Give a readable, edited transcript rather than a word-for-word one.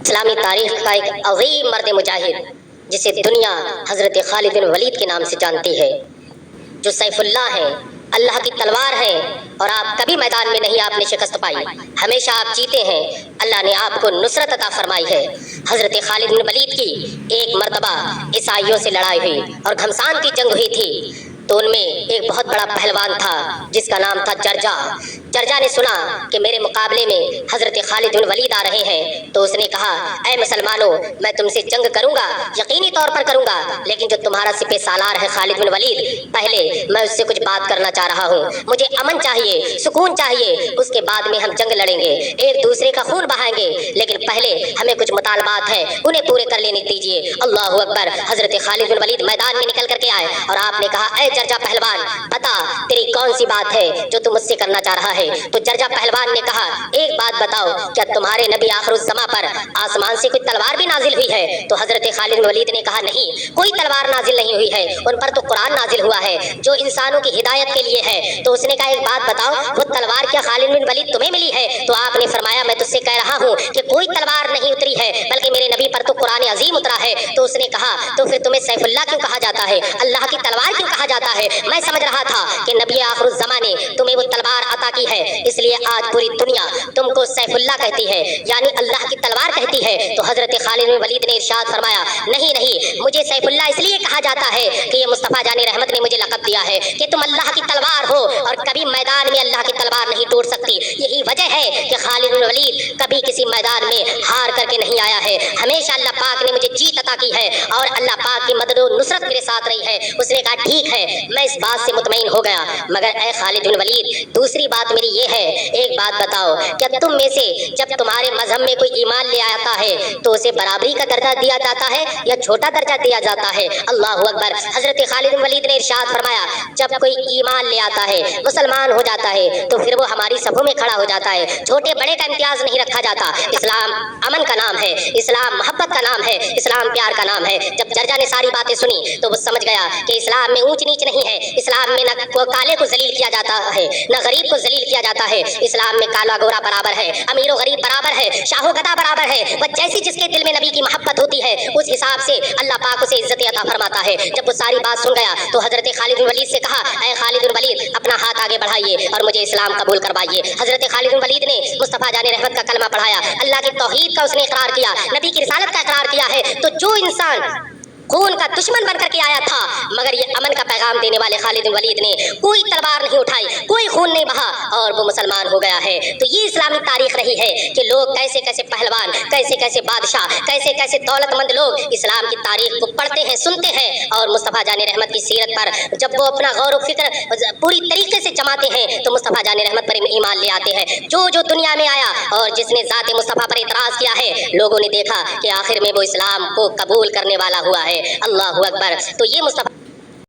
اسلامی تاریخ کا ایک عظیم مرد مجاہد جسے دنیا حضرت خالد بن ولید کے نام سے جانتی ہے، جو سیف اللہ ہیں، اللہ کی تلوار ہیں، اور آپ کبھی میدان میں نہیں آپ نے شکست پائی، ہمیشہ آپ جیتے ہیں، اللہ نے آپ کو نصرت عطا فرمائی ہے۔ حضرت خالد بن ولید کی ایک مرتبہ عیسائیوں سے لڑائی ہوئی اور گھمسان کی جنگ ہوئی تھی، تو ان میں ایک بہت بڑا پہلوان تھا جس کا نام تھا جرجا۔ جرجا نے سنا کہ میرے مقابلے میں حضرت خالد بن ولید آ رہے ہیں، تو اس نے کہا، اے مسلمانوں، میں تم سے جنگ کروں گا، یقینی طور پر کروں گا، لیکن جو تمہارا سپہ سالار ہے خالد بن ولید، پہلے میں اس سے کچھ بات کرنا چاہ رہا ہوں، مجھے امن چاہیے، سکون چاہیے، اس کے بعد میں ہم جنگ لڑیں گے، ایک دوسرے کا خون بہائیں گے، لیکن پہلے ہمیں کچھ مطالبات ہیں، انہیں پورے کر لینے دیجیے۔ اللہ اکبر۔ حضرت خالد بن ولید میدان میں نکل کر کے آئے اور آپ نے کہا، اے جرجا پہلوان، بتا تیری کون سی بات ہے جو تم مجھ سے کرنا چاہ رہا ہے؟ تو جرجا پہلوان نے کہا، ایک بات بتاؤ، کیا تمہارے نبی آخر الزماں پر آسمان سے کوئی تلوار بھی نازل ہوئی ہے؟ تو حضرت خالد بن ولید نے کہا، نہیں، کوئی تلوار نازل نہیں ہوئی ہے، ان پر تو قرآن نازل ہوا ہے جو انسانوں کی ہدایت کے لیے ہے۔ تو اس نے کہا، ایک بات بتاؤ، وہ تلوار کیا خالد بن ولید تمہیں ملی ہے؟ تو آپ نے فرمایا، میں تجھ سے کہہ رہا ہوں کہ کوئی تلوار نہیں اتری ہے، بلکہ میرے نبی پر تو قرآن عظیم اترا ہے۔ تو اس نے کہا، تو پھر تمہیں سیف اللہ کیوں کہا جاتا ہے، اللہ کی تلوار کیوں کہا جاتا ہے؟ میں سمجھ رہا تھا کہ نبی آخر الزماں نے تمہیں وہ تلوار عطا کی ہے، اس لیے آج پوری دنیا تم کو سیف اللہ کہتی ہے، یعنی اللہ کی تلوار کہتی ہے۔ تو حضرت خالد بن ولید نے ارشاد فرمایا، نہیں، مجھے سیف اللہ اس لیے کہا جاتا ہے کہ یہ مصطفیٰ جان رحمت نے مجھے لقب دیا ہے کہ تم اللہ کی تلوار ہو، اور کبھی میدان میں اللہ کی تلوار نہیں ٹوٹ سکتی۔ یہی وجہ ہے کہ خالد بن ولید کبھی کسی میدان میں ہار کر کے نہیں آیا ہے، ہمیشہ اللہ پاک نے مجھے جیت عطا کی ہے، اور اللہ پاک کی مدد و نصرت میرے ساتھ رہی ہے۔ اس نے کہا، ٹھیک ہے، میں اس بات سے مطمئن ہو گیا، مگر اے خالد بن ولید، دوسری بات میری یہ ہے، ایک بات بتاؤ، کیا تم میں سے جب تمہارے مذہب میں کوئی ایمان لے آتا ہے تو اسے برابری کا درجہ دیا جاتا ہے یا چھوٹا درجہ دیا جاتا ہے؟ اللہ اکبر۔ حضرت خالد بن ولید نے ارشاد فرمایا، جب کوئی ایمان لے آتا ہے، مسلمان ہو جاتا ہے، تو پھر وہ ہماری صفوں میں کھڑا ہو جاتا ہے، چھوٹے بڑے کا امتیاز نہیں رکھا جاتا۔ اسلام امن کا نام ہے، اسلام محبت کا نام ہے، اسلام پیار کا نام ہے۔ جب جرجا نے ساری باتیں سنی تو وہ سمجھ گیا کہ اسلام میں اونچ نیچ نہیں ہے، اسلام میں نہ کالے کو ذلیل کیا جاتا ہے نہ غریب کو ذلیل کیا جاتا ہے، اسلام میں کالا گورا برابر ہے، امیر و غریب برابر ہے، شاہ و گدا برابر ہے، وہ جیسی جس کے دل میں نبی کی محبت ہوتی ہے اس حساب سے اللہ پاک اسے عزت عطا فرماتا ہے۔ جب وہ ساری بات سن گیا تو حضرت خالد بن ولید سے کہا، اے خالد بن ولید، اپنا ہاتھ آگے بڑھائیے اور مجھے اسلام قبول کروائیے۔ حضرت خالد بن ولید نے مصطفیٰ جان رحمت کا کلمہ پڑھایا، اللہ کی توحید کا اس نے اقرار کیا، نبی کی رسالت کا اقرار کیا ہے۔ تو جو انسان خون کا دشمن بن کر کے آیا تھا، مگر یہ امن کا پیغام دینے والے خالد بن ولید نے کوئی تلوار نہیں اٹھائی، کوئی خون نہیں بہا، اور وہ مسلمان ہو گیا ہے۔ تو یہ اسلامی تاریخ رہی ہے کہ لوگ کیسے کیسے پہلوان، کیسے کیسے بادشاہ، کیسے کیسے دولت مند لوگ اسلام کی تاریخ کو پڑھتے ہیں، سنتے ہیں، اور مصطفیٰ جان رحمت کی سیرت پر جب وہ اپنا غور و فکر پوری طریقے سے جماتے ہیں تو مصطفیٰ جان رحمت پر ایمان لے آتے ہیں۔ جو دنیا میں آیا اور جس نے ذات مصطفیٰ پر اعتراض کیا ہے، لوگوں نے دیکھا کہ آخر میں وہ اسلام کو قبول کرنے والا ہوا ہے۔ اللہ اکبر۔ تو یہ مصطفیٰ